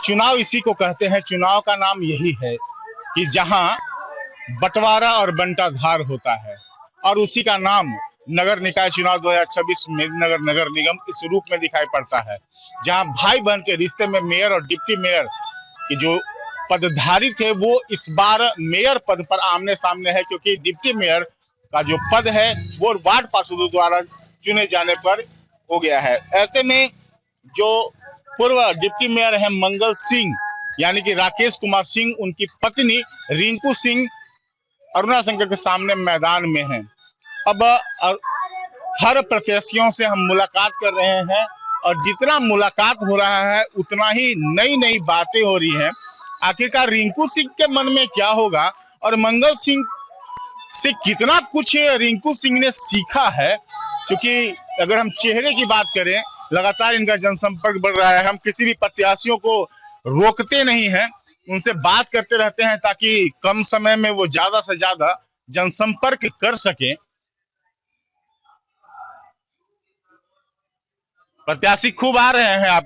चुनाव इसी को कहते हैं। चुनाव का नाम यही है कि जहां बंटवारा और बंटाधार होता है, और उसी का नाम नगर निकाय चुनाव 2026 में नगर निगम इस रूप में दिखाई पड़ता है, जहां भाई बहन के रिश्ते में मेयर और डिप्टी मेयर की जो पदधारी थे वो इस बार मेयर पद पर आमने सामने है, क्योंकि डिप्टी मेयर का जो पद है वो वार्ड पार्षदों द्वारा चुने जाने पर हो गया है। ऐसे में जो पूर्व डिप्टी मेयर है मंगल सिंह यानी कि राकेश कुमार सिंह, उनकी पत्नी रिंकू सिंह अरुणा शंकर के सामने मैदान में हैं। अब हर प्रत्याशियों से हम मुलाकात कर रहे हैं, और जितना मुलाकात हो रहा है उतना ही नई नई बातें हो रही हैं। आखिरकार रिंकू सिंह के मन में क्या होगा और मंगल सिंह से कितना कुछ रिंकू सिंह ने सीखा है। क्योंकि अगर हम चेहरे की बात करें, लगातार इनका जनसंपर्क बढ़ रहा है। हम किसी भी प्रत्याशियों को रोकते नहीं हैं, उनसे बात करते रहते हैं ताकि कम समय में वो ज्यादा से ज्यादा जनसंपर्क कर सके। प्रत्याशी खूब आ रहे हैं आप?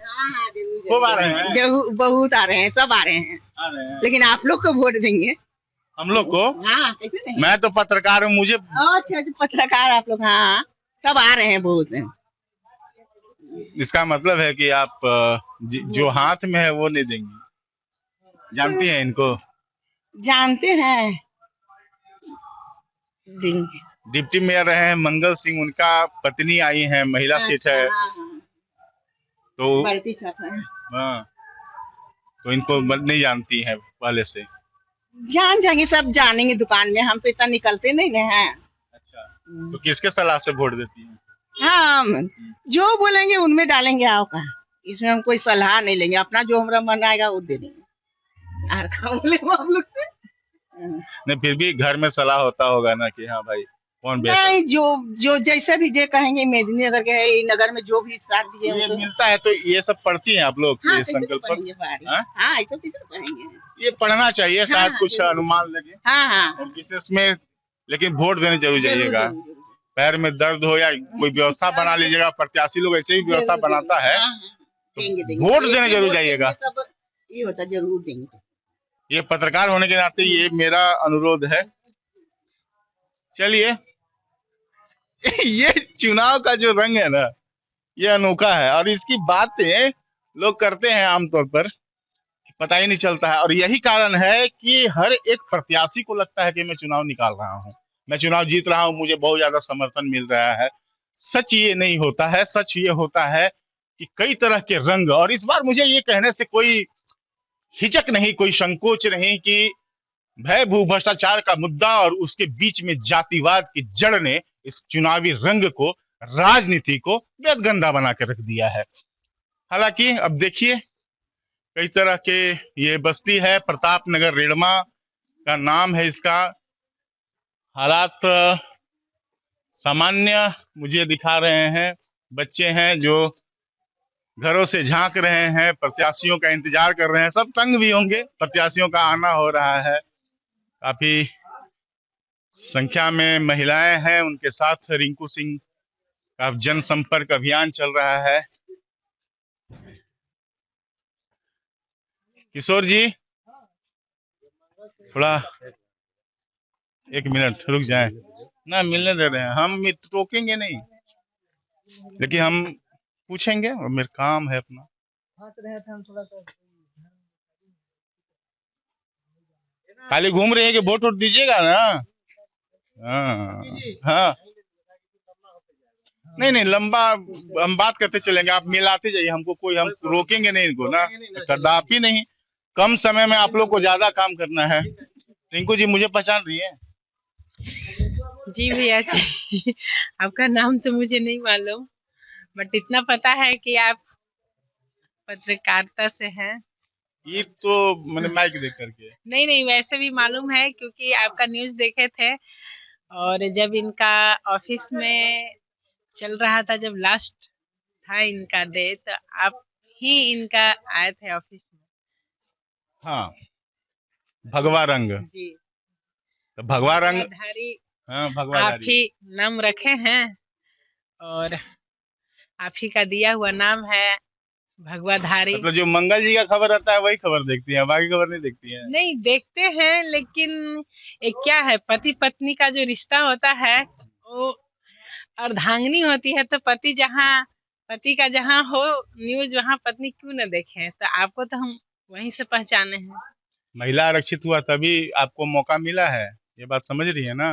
खूब आ रहे हैं, बहुत आ रहे हैं, सब आ रहे हैं। लेकिन आप लोग को वोट देंगे। हम लोग को? हाँ, कैसे नहीं? मैं तो पत्रकार हूँ, मुझे। अच्छा, पत्रकार आप लोग? हाँ, सब आ रहे हैं, बहुत हैं। इसका मतलब है कि आप जो हाथ में है वो नहीं देंगी? जानती हैं इनको? जानते हैं। डिप्टी मेयर रहे हैं मंगल सिंह, उनका पत्नी आई है, महिला सीट है। तो हाँ, तो इनको नहीं जानती है पहले से? जान जाएंगे, सब जानेंगे दुकान में, हम तो इतना निकलते नहीं हैं। अच्छा, तो किसके सलाह से वोट देती हैं? हाँ, जो बोलेंगे उनमें डालेंगे। आपका इसमें हम कोई सलाह नहीं लेंगे, अपना जो हमारा मन आएगा वो दे देंगे। नहीं, फिर भी घर में सलाह होता होगा ना कि हाँ भाई कौन बेहतर? नहीं, जो जैसे भी जो कहेंगे, मेदिनी नगर के नगर में जो भी साथ दिए ये मिलता है। तो ये सब पढ़ती हैं आप लोग? हाँ, ये संकल्प हाँ, ऐसा कैसे कहेंगे? ये पढ़ना चाहिए, शायद कुछ अनुमान लगे। हाँ, विशेष में। लेकिन वोट देने जरूर जाइएगा। पैर में दर्द हो या कोई व्यवस्था बना लीजिएगा, प्रत्याशी लोग ऐसे ही व्यवस्था बनाता है। वोट देने जरूर जाइएगा। ये होता जरूर देंगे। ये पत्रकार होने के नाते ये मेरा अनुरोध है। चलिए, ये चुनाव का जो रंग है ना, ये अनोखा है, और इसकी बातें लोग करते हैं आमतौर पर, पता ही नहीं चलता है। और यही कारण है कि हर एक प्रत्याशी को लगता है कि मैं चुनाव निकाल रहा हूँ, मैं चुनाव जीत रहा हूँ, मुझे बहुत ज्यादा समर्थन मिल रहा है। सच ये नहीं होता है। सच ये होता है कि कई तरह के रंग, और इस बार मुझे ये कहने से कोई हिचक नहीं, कोई संकोच नहीं कि भय भू भ्रष्टाचार का मुद्दा और उसके बीच में जातिवाद की जड़ ने इस चुनावी रंग को, राजनीति को बेदगंदा बना कर रख दिया है। हालांकि अब देखिए, कई तरह के, ये बस्ती है प्रताप नगर, रेड़मा का नाम है इसका। हालात सामान्य मुझे दिखा रहे हैं। बच्चे हैं जो घरों से झांक रहे हैं, प्रत्याशियों का इंतजार कर रहे हैं। सब तंग भी होंगे, प्रत्याशियों का आना हो रहा है। काफी संख्या में महिलाएं हैं, उनके साथ रिंकू सिंह का जनसंपर्क अभियान चल रहा है। किशोर जी, थोड़ा 1 मिनट रुक जाए ना, मिलने दे रहे हैं हम, रोकेंगे नहीं, लेकिन हम पूछेंगे, और मेरा काम है अपना। खाली घूम रहे हैं कि वोट वोट दीजिएगा ना? हाँ हाँ, नहीं नहीं, लंबा हम बात करते चलेंगे, आप मिलाते जाइए हमको, कोई हम रोकेंगे नहीं इनको ना, कदापि नहीं। कम समय में आप लोग को ज्यादा काम करना है। रिंकू जी, मुझे पहचान रही है? जी भैया जी, आपका नाम तो मुझे नहीं मालूम, बट इतना पता है कि आप पत्रकारिता से हैं। ये तो मैंने माइक देख करके नहीं, वैसे भी मालूम है क्योंकि आपका न्यूज देखे थे, और जब इनका ऑफिस में चल रहा था, जब लास्ट था इनका डे, तो आप ही इनका आए थे ऑफिस में। हाँ, भगवा रंग जी, तो भगवा रंग, हाँ, आप ही नाम रखे हैं, और आप ही का दिया हुआ नाम है भगवाधारी। मतलब जो मंगल जी का खबर आता है वही खबर देखती है, बाकी खबर नहीं देखती है। नहीं देखते हैं, लेकिन एक क्या है, पति पत्नी का जो रिश्ता होता है वो अर्धांगिनी होती है, तो पति का जहाँ हो न्यूज, वहाँ पत्नी क्यों न देखे। तो आपको तो हम वहीं से पहचाने हैं। महिला आरक्षित हुआ तभी आपको मौका मिला है, ये बात समझ रही है ना।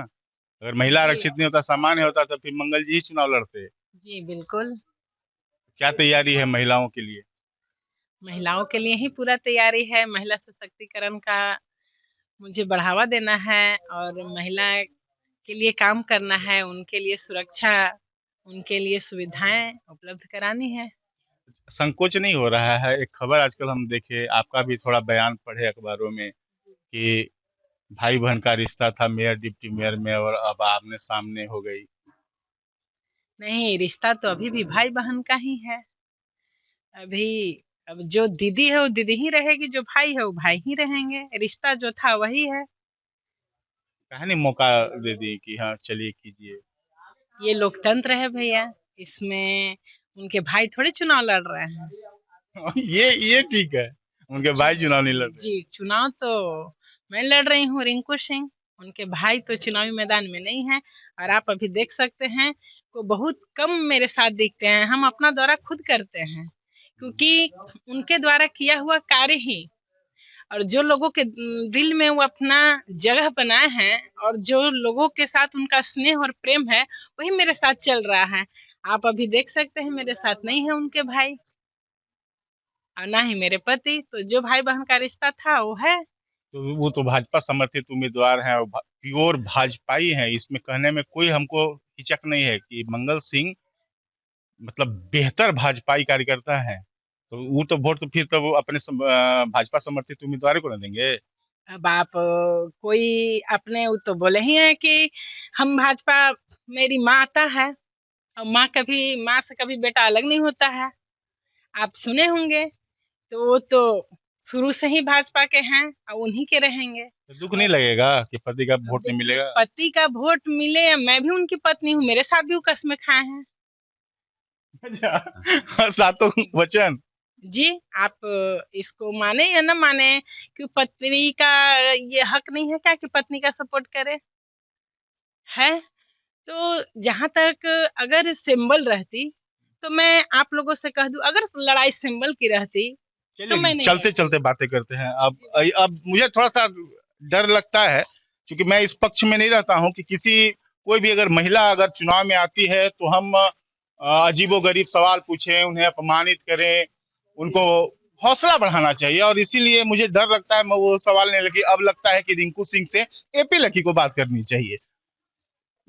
अगर महिला जी आरक्षित नहीं होता, सामान्य होता, तो फिर मंगल जी ही चुनाव लड़ते। जी बिल्कुल। क्या तैयारी है महिलाओं के लिए? महिलाओं के लिए ही पूरा तैयारी है। महिला सशक्तिकरण का मुझे बढ़ावा देना है और महिला के लिए काम करना है, उनके लिए सुरक्षा, उनके लिए सुविधाएं उपलब्ध करानी है। संकोच नहीं हो रहा है? एक खबर आजकल हम देखे, आपका भी थोड़ा बयान पढ़े अखबारों में कि भाई बहन का रिश्ता था मेयर डिप्टी मेयर में, और अब आमने सामने हो गई। नहीं, रिश्ता तो अभी भी भाई बहन का ही है। अभी अब जो दीदी है वो दीदी ही रहेगी, जो भाई है वो भाई ही रहेंगे। रिश्ता जो था वही है। कहा नहीं मौका दे दी कि हाँ चलिए कीजिए। ये लोकतंत्र है भैया, इसमें उनके भाई थोड़े चुनाव लड़ रहे हैं। ये ठीक है, उनके जी भाई चुनाव नहीं लड़ रहे। जी, चुनाव तो मैं लड़ रही हूँ, रिंकू सिंह। उनके भाई तो चुनावी मैदान में नहीं है। और आप अभी देख सकते हैं वो बहुत कम मेरे साथ दिखते हैं। हम अपना दौरा खुद करते हैं, क्योंकि उनके द्वारा किया हुआ कार्य ही, और जो लोगों के दिल में वो अपना जगह बनाए हैं, और जो लोगों के साथ उनका स्नेह और प्रेम है, वही मेरे साथ चल रहा है। आप अभी देख सकते हैं मेरे साथ नहीं है उनके भाई और ना ही मेरे पति। तो जो भाई बहन का रिश्ता था वो है। तो वो तो भाजपा समर्थित उम्मीदवार हैं और प्योर भाजपाई हैं, इसमें कहने में कोई हमको हिचक नहीं है कि मंगल सिंह मतलब बेहतर भाजपाई कार्यकर्ता है। तो वो तो वोट तो फिर तो वो अपने भाजपा समर्थित उम्मीदवार को ना देंगे। अब आप कोई अपने वो तो बोले ही हैं कि हम भाजपा, मेरी माता है, और माँ से कभी बेटा अलग नहीं होता है। आप सुने होंगे। तो वो तो शुरू से ही भाजपा के हैं और उन्हीं के रहेंगे। तो दुख नहीं लगेगा कि पति का अब वोट नहीं देखिए, मिलेगा? पति का वोट मिले या मैं भी उनकी पत्नी हूँ, मेरे साथ भी वो कस्में खाए हैं। अच्छा, सातों वचन। जी, आप इसको माने या ना माने, कि पत्नी का ये हक नहीं है क्या कि पत्नी का सपोर्ट करे? है। तो जहाँ तक अगर सिंबल रहती, तो मैं आप लोगों से कह दूं, अगर लड़ाई सिंबल की रहती तो चलिए मैं नहीं चलते लड़ती। चलते बातें करते हैं। अब मुझे थोड़ा सा डर लगता है, क्योंकि मैं इस पक्ष में नहीं रहता हूं कि कोई भी अगर महिला अगर चुनाव में आती है तो हम अजीबोगरीब सवाल पूछें, उन्हें अपमानित करें। उनको हौसला बढ़ाना चाहिए, और इसीलिए मुझे डर लगता है, मैं वो सवाल नहीं लगी। अब लगता है कि रिंकू सिंह से एपी लकी को बात करनी चाहिए।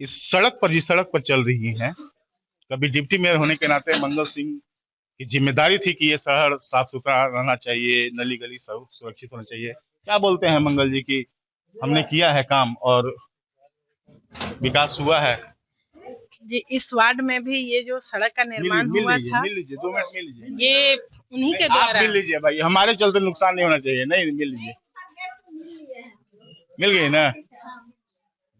इस सड़क पर, जिस सड़क पर चल रही है, कभी डिप्टी मेयर होने के नाते मंगल सिंह की जिम्मेदारी थी कि ये शहर साफ सुथरा रहना चाहिए, नली गली सब सुरक्षित होना चाहिए। क्या बोलते हैं मंगल जी की हमने किया है काम और विकास हुआ है? जी, इस वार्ड में भी ये जो सड़क का निर्माण हुआ था, मिल लीजिए 2 मिनट मिल लीजिए। ये उन्हीं के नहीं, आप द्वारा। मिल लीजिए भाई, हमारे चलते नुकसान नहीं होना चाहिए। नहीं, मिल लीजिए। मिल गई ना?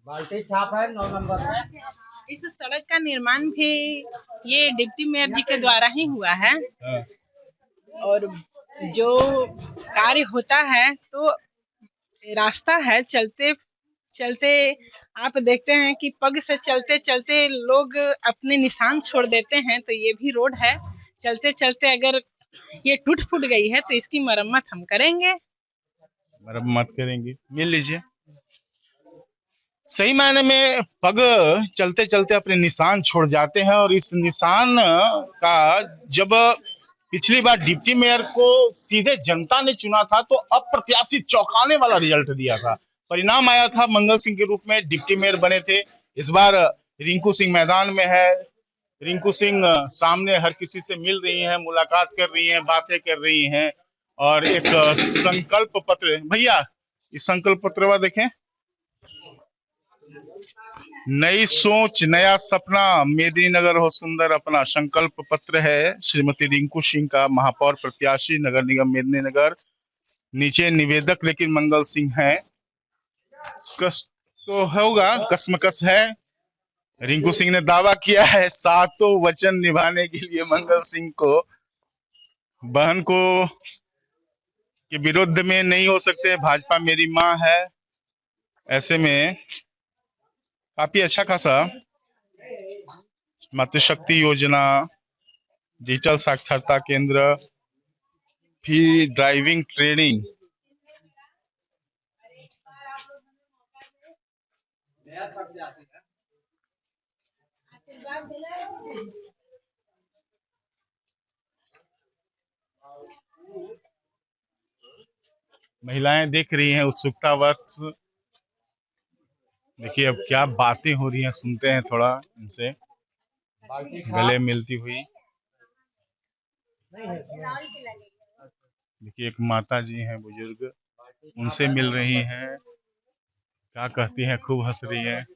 बाल्टी छाप है 9 नंबर में। इस सड़क का निर्माण भी ये डिप्टी मेयर जी के द्वारा ही हुआ है। हाँ। और जो कार्य होता है, तो रास्ता है, चलते चलते आप देखते हैं कि पग से चलते चलते लोग अपने निशान छोड़ देते हैं। तो ये भी रोड है, चलते चलते अगर ये टूट फूट गई है तो इसकी मरम्मत हम करेंगे। मरम्मत करेंगे, मिल लीजिए। सही मायने में पग चलते चलते अपने निशान छोड़ जाते हैं, और इस निशान का जब पिछली बार डिप्टी मेयर को सीधे जनता ने चुना था तो अप्रत्याशित चौंकाने वाला रिजल्ट दिया था। परिणाम आया था, मंगल सिंह के रूप में डिप्टी मेयर बने थे। इस बार रिंकू सिंह मैदान में है। रिंकू सिंह सामने हर किसी से मिल रही हैं, मुलाकात कर रही हैं, बातें कर रही हैं, और एक संकल्प पत्र, भैया इस संकल्प पत्र देखें। नई सोच नया सपना, मेदिनीनगर हो सुंदर अपना, संकल्प पत्र है श्रीमती रिंकू सिंह का, महापौर प्रत्याशी नगर निगम मेदिनीनगर। नीचे निवेदक लेकिन मंगल सिंह है। तो होगा, कसमकस है। रिंकू सिंह ने दावा किया है 7 वचन निभाने के लिए मंगल सिंह को बहन को के विरुद्ध में नहीं हो सकते, भाजपा मेरी माँ है। ऐसे में काफी अच्छा खासा मातृशक्ति योजना, डिजिटल साक्षरता केंद्र, फ्री ड्राइविंग ट्रेनिंग, महिलाएं देख रही हैं उत्सुकतावश। देखिए अब क्या बातें हो रही हैं, सुनते हैं थोड़ा इनसे, गले मिलती हुई। देखिए एक माता जी हैं बुजुर्ग, उनसे मिल रही हैं, क्या कहती हैं, खूब हंस रही हैं।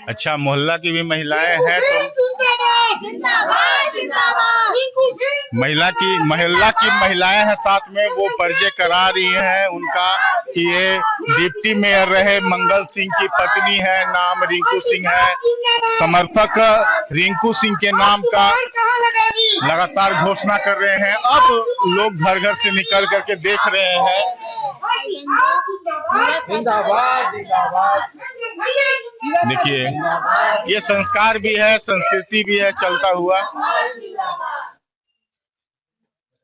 अच्छा, मोहल्ला की भी महिलाएं हैं तो मोहल्ला की महिलाएं हैं साथ में, वो परिचय करा रही हैं उनका कि ये डिप्टी मेयर रहे मंगल सिंह की पत्नी है, नाम रिंकू सिंह है। समर्थक रिंकू सिंह के नाम का लगातार घोषणा कर रहे हैं। अब लोग घर घर से निकल करके देख रहे हैं। देखिए ये संस्कार भी है, संस्कृति भी है चलता हुआ।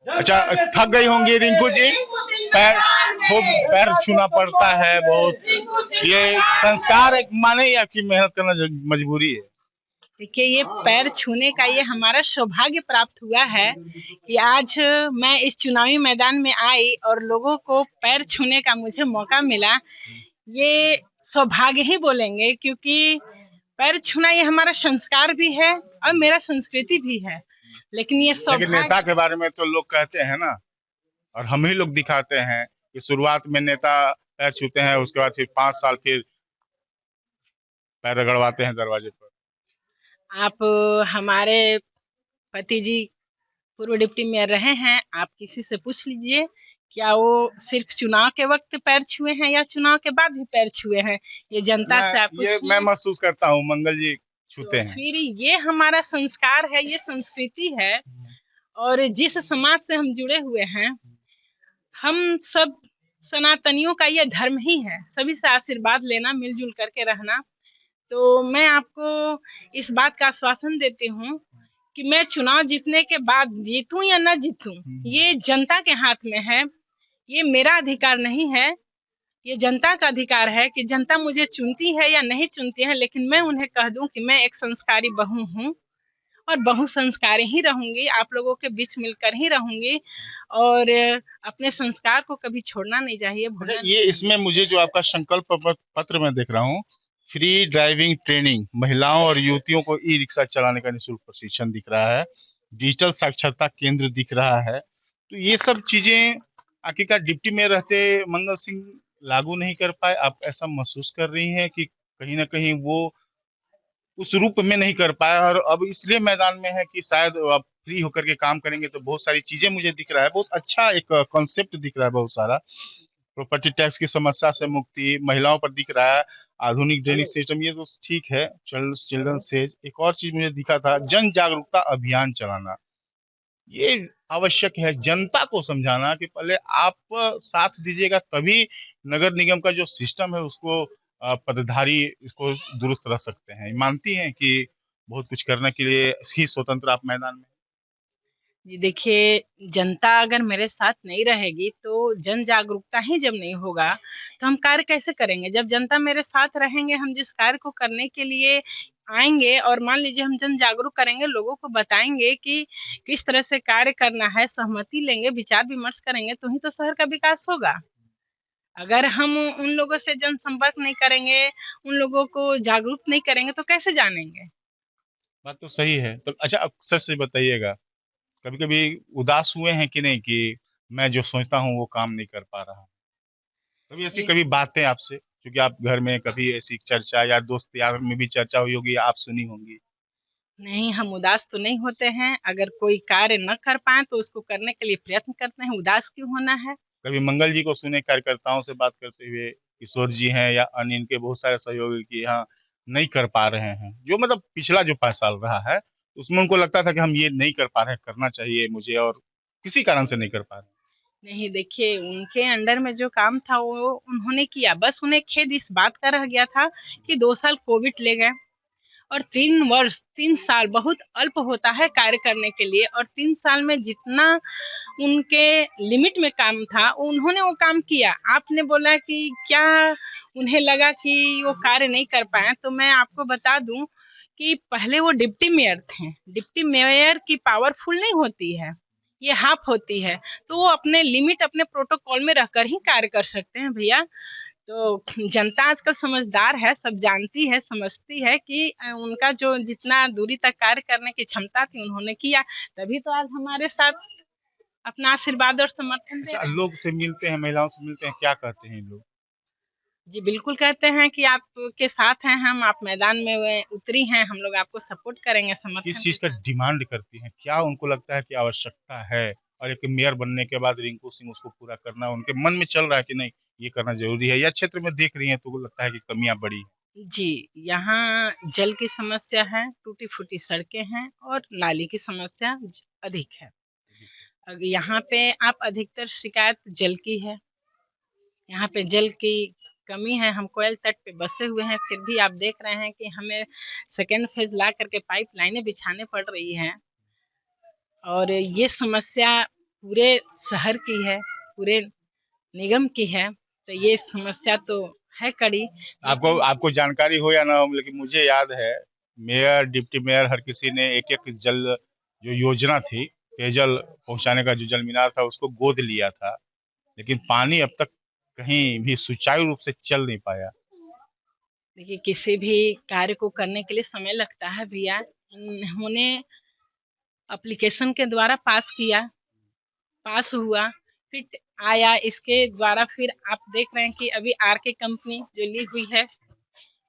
अच्छा, थक गई होंगी रिंकू जी, पैर छूना पड़ता है बहुत। ये संस्कार एक माने या कि मेहनत करना मजबूरी है? देखिए ये पैर छूने का ये हमारा सौभाग्य प्राप्त हुआ है कि आज मैं इस चुनावी मैदान में आई और लोगों को पैर छूने का मुझे मौका मिला। ये सौभाग्य ही बोलेंगे, क्योंकि पैर छूना ये हमारा संस्कार भी है और मेरा संस्कृति भी है। लेकिन ये लेकिन नेता के बारे में तो लोग कहते हैं ना, और हम ही लोग दिखाते हैं कि शुरुआत में नेता पैर छूते हैं, उसके बाद फिर 5 साल फिर पैर रगड़वाते हैं दरवाजे पर। आप हमारे पति जी पूर्व डिप्टी मेयर रहे हैं, आप किसी से पूछ लीजिए क्या वो सिर्फ चुनाव के वक्त पैर छुए हैं या चुनाव के बाद भी पैर छुए हैं। ये जनता से आप ये मैं महसूस करता हूँ मंगल जी छूते हैं। फिर ये हमारा संस्कार है, ये संस्कृति है, और जिस समाज से हम जुड़े हुए हैं, हम सब सनातनियों का ये धर्म ही है, सभी से आशीर्वाद लेना, मिलजुल करके रहना। तो मैं आपको इस बात का आश्वासन देती हूँ कि मैं चुनाव जीतने के बाद जीतूं या न जीतूं, ये जनता के हाथ में है। ये मेरा अधिकार नहीं है, ये जनता का अधिकार है कि जनता मुझे चुनती है या नहीं चुनती है। लेकिन मैं उन्हें कह दूं कि मैं एक संस्कारी बहू हूँ और बहु संस्कारी ही रहूंगी, आप लोगों के बीच मिलकर ही रहूंगी, और अपने संस्कार को कभी छोड़ना नहीं चाहिए। ये इसमें मुझे जो आपका संकल्प पत्र में देख रहा हूँ, फ्री ड्राइविंग ट्रेनिंग, महिलाओं और युवतियों को ई रिक्शा चलाने का निःशुल्क प्रशिक्षण दिख रहा है, डिजिटल साक्षरता केंद्र दिख रहा है। तो ये सब चीजें आखिरकार डिप्टी में रहते मंगल सिंह लागू नहीं कर पाए, आप ऐसा महसूस कर रही हैं कि कहीं ना कहीं वो उस रूप में नहीं कर पाया, और अब इसलिए मैदान में है कि शायद अब फ्री होकर के काम करेंगे तो बहुत सारी चीजें मुझे दिख रहा है, बहुत अच्छा एक कॉन्सेप्ट दिख रहा है, बहुत सारा प्रॉपर्टी टैक्स की समस्या से मुक्ति, महिलाओं पर दिख रहा है, आधुनिक ड्रेनेज सिस्टम, ये तो ठीक है। चिल्ड्रन से एक और चीज मुझे दिखा था, जन जागरूकता अभियान चलाना, ये आवश्यक है, जनता को समझाना कि पहले आप साथ दीजिएगा तभी नगर निगम का जो सिस्टम है उसको पदधारी इसको दुरुस्त रख सकते हैं। मानती हैं कि बहुत कुछ करने के लिए ही स्वतंत्र आप मैदान में? जी देखिए, जनता अगर मेरे साथ नहीं रहेगी तो जन जागरूकता ही जब नहीं होगा तो हम कार्य कैसे करेंगे। जब जनता मेरे साथ रहेंगे, हम जिस कार्य को करने के लिए आएंगे और मान लीजिए हम जन जागरूक करेंगे, लोगों को बताएंगे कि किस तरह से कार्य करना है, सहमति लेंगे, विचार विमर्श करेंगे, तो ही तो शहर का विकास होगा। अगर हम उन लोगों से जनसंपर्क नहीं करेंगे, उन लोगों को जागरूक नहीं करेंगे तो कैसे जानेंगे। बात तो सही है। तो अच्छा, अब सच से बताइएगा, कभी कभी उदास हुए हैं कि नहीं कि मैं जो सोचता हूँ वो काम नहीं कर पा रहा हूँ? कभी ऐसी कभी बातें आपसे, क्योंकि आप घर में कभी ऐसी चर्चा या दोस्त यार में भी चर्चा हुई होगी, आप सुनी होंगी? नहीं, हम उदास तो नहीं होते हैं। अगर कोई कार्य न कर पाए तो उसको करने के लिए प्रयत्न करते हैं, उदास क्यों होना है। कभी मंगल जी को सुने कार्यकर्ताओं से बात करते हुए, किशोर जी हैं या अन्य इनके बहुत सारे सहयोगी कि हाँ नहीं कर पा रहे हैं, जो मतलब पिछला जो 5 साल रहा है उसमें उनको लगता था कि हम ये नहीं कर पा रहे हैं, करना चाहिए मुझे, और किसी कारण से नहीं कर पा रहे। नहीं, देखिए उनके अंडर में जो काम था वो उन्होंने किया, बस उन्हें खेद इस बात का रह गया था कि 2 साल कोविड ले गए और 3 साल बहुत अल्प होता है कार्य करने के लिए, और 3 साल में जितना उनके लिमिट में काम था उन्होंने वो काम किया। आपने बोला कि क्या उन्हें लगा कि वो कार्य नहीं कर पाए, तो मैं आपको बता दूं कि पहले वो डिप्टी मेयर थे। डिप्टी मेयर की पावरफुल नहीं होती है, ये हाफ होती है, तो वो अपने लिमिट अपने प्रोटोकॉल में रहकर ही कार्य कर सकते हैं भैया। तो जनता आजकल समझदार है, सब जानती है, समझती है कि उनका जो जितना दूरी तक कार्य करने की क्षमता थी उन्होंने किया, तभी तो आज हमारे साथ अपना आशीर्वाद और समर्थन दे अच्छा, रहे हैं। लोग से मिलते हैं, महिलाओं से मिलते हैं, क्या कहते हैं लोग? जी बिल्कुल कहते हैं कि आपके साथ हैं हम, आप मैदान में उतरी हैं, हम लोग आपको सपोर्ट करेंगे, समर्थन किस चीज का डिमांड करती हैं, क्या उनको लगता है कि आवश्यकता है, और एक मेयर बनने के बाद रिंकू सिंह उसको पूरा करना उनके मन में चल रहा है कि नहीं ये करना जरूरी है, या क्षेत्र में देख रही हैं तो लगता है कि कमियां बड़ी हैं? जी, यहाँ जल की समस्या है, टूटी-फूटी सड़कें हैं और नाली की समस्या अधिक है। यहाँ पे आप अधिकतर शिकायत जल की है। यहाँ पे जल की कमी है, हम कोयल तट पे बसे हुए हैं, फिर भी आप देख रहे हैं कि हमें सेकेंड फेज ला करके पाइप लाइनें बिछाने पड़ रही हैं, और ये समस्या पूरे शहर की है, पूरे निगम की है, तो ये समस्या तो है कड़ी। आपको जानकारी हो या ना हो, लेकिन मुझे याद है मेयर, डिप्टी मेयर, हर किसी ने एक एक जल जो योजना थी, पेयजल पहुंचाने का जो जल मीनार था उसको गोद लिया था, लेकिन पानी अब तक कहीं भी सुचारू रूप से चल नहीं पाया। देखिए किसी भी कार्य को करने के लिए समय लगता है भैया। उन्होंने एप्लीकेशन के द्वारा पास किया, पास हुआ, फिर आया, इसके द्वारा फिर आप देख रहे हैं कि अभी आरके कंपनी जो ली हुई है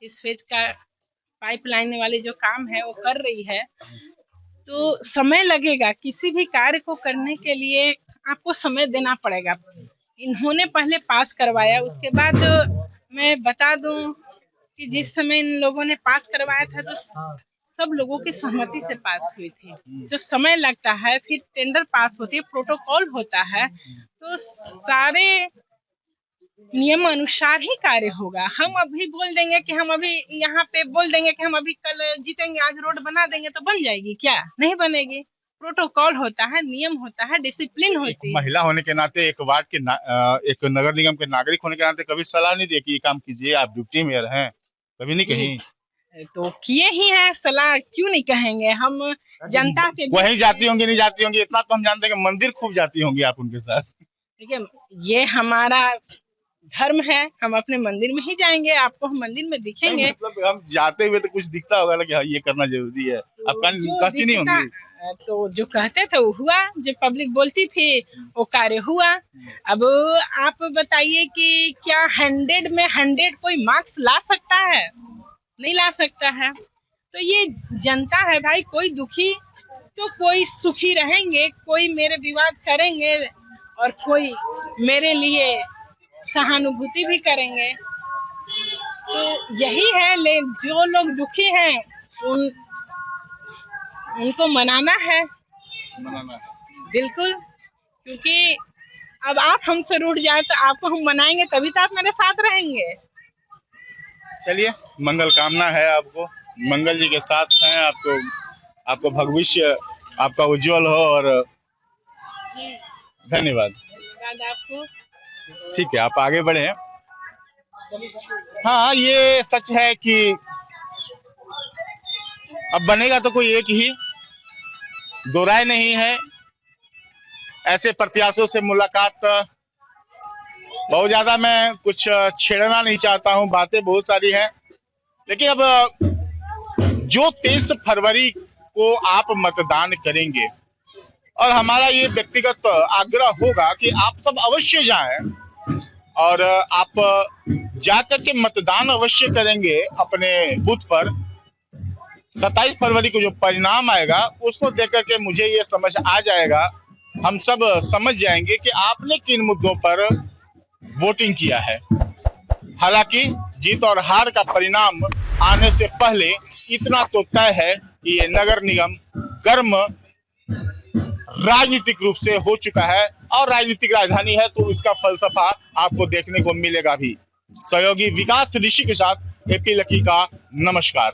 इस फेज का पाइपलाइन वाली जो काम है वो कर रही है, तो समय लगेगा। किसी भी कार्य को करने के लिए आपको समय देना पड़ेगा। इन्होंने पहले पास करवाया, उसके बाद मैं बता दूं कि जिस समय इन लोगों ने पास करवाया था तो सब लोगों की सहमति से पास हुई थी। जो समय लगता है, फिर टेंडर पास होती है, प्रोटोकॉल होता है, तो सारे नियम अनुसार ही कार्य होगा। हम अभी बोल देंगे कि हम अभी यहाँ पे बोल देंगे कि हम अभी कल जीतेंगे, आज रोड बना देंगे, तो बन जाएगी क्या? नहीं बनेगी। प्रोटोकॉल होता है, नियम होता है, डिसिप्लिन होती है। महिला होने के नाते, एक वार्ड के एक नगर निगम के नागरिक होने के नाते कभी सलाह नहीं दी कि ये काम कीजिए, आप डिप्टी मेयर हैं, कभी नहीं कही? तो किए ही हैं, सलाह क्यों नहीं कहेंगे। हम जनता के वहीं जाती होंगी, नहीं जाती होंगी इतना तो हम जानते हैं कि मंदिर खूब जाती होंगी आप उनके साथ। देखिए ये हमारा धर्म है, हम अपने मंदिर में ही जाएंगे, आपको हम मंदिर में दिखेंगे। मतलब हम जाते हुए तो कुछ दिखता होगा ना कि हाँ ये करना जरूरी है, आप कहती नहीं होंगी? तो जो कहते थे वो हुआ, जो पब्लिक बोलती थी वो कार्य हुआ। अब आप बताइए कि क्या 100 में 100 कोई मार्क्स ला सकता है? नहीं ला सकता है। तो ये जनता है भाई, कोई दुखी तो कोई सुखी रहेंगे, कोई मेरे विवाद करेंगे और कोई मेरे लिए सहानुभूति भी करेंगे। तो यही है, जो लोग दुखी हैं उनको मनाना है, बिल्कुल, क्योंकि अब आप हमसे रूठ जाए तो आपको हम मनाएंगे, तभी तो आप मेरे साथ रहेंगे। चलिए, मंगल कामना है आपको, मंगल जी के साथ हैं, आपको भविष्य आपका उज्जवल हो, और धन्यवाद। धन्यवाद आपको। ठीक है, आप आगे बढ़े। हाँ, ये सच है कि अब बनेगा तो कोई एक ही, दो राय नहीं है। ऐसे प्रत्याशियों से मुलाकात, बहुत ज्यादा मैं कुछ छेड़ना नहीं चाहता हूं, बातें बहुत सारी हैं, लेकिन अब जो 23 फरवरी को आप मतदान करेंगे, और हमारा ये व्यक्तिगत आग्रह होगा कि आप सब अवश्य जाएं, और आप जाकर के मतदान अवश्य करेंगे अपने बूथ पर। 27 फरवरी को जो परिणाम आएगा उसको देख करके मुझे ये समझ आ जाएगा हम सब समझ जाएंगे कि आपने किन मुद्दों पर वोटिंग किया है। हालांकि जीत और हार का परिणाम आने से पहले इतना तो तय है कि ये नगर निगम गर्म राजनीतिक रूप से हो चुका है और राजनीतिक राजधानी है, तो इसका फलसफा आपको देखने को मिलेगा भी। सहयोगी विकास ऋषि के साथ एपी लकी का नमस्कार।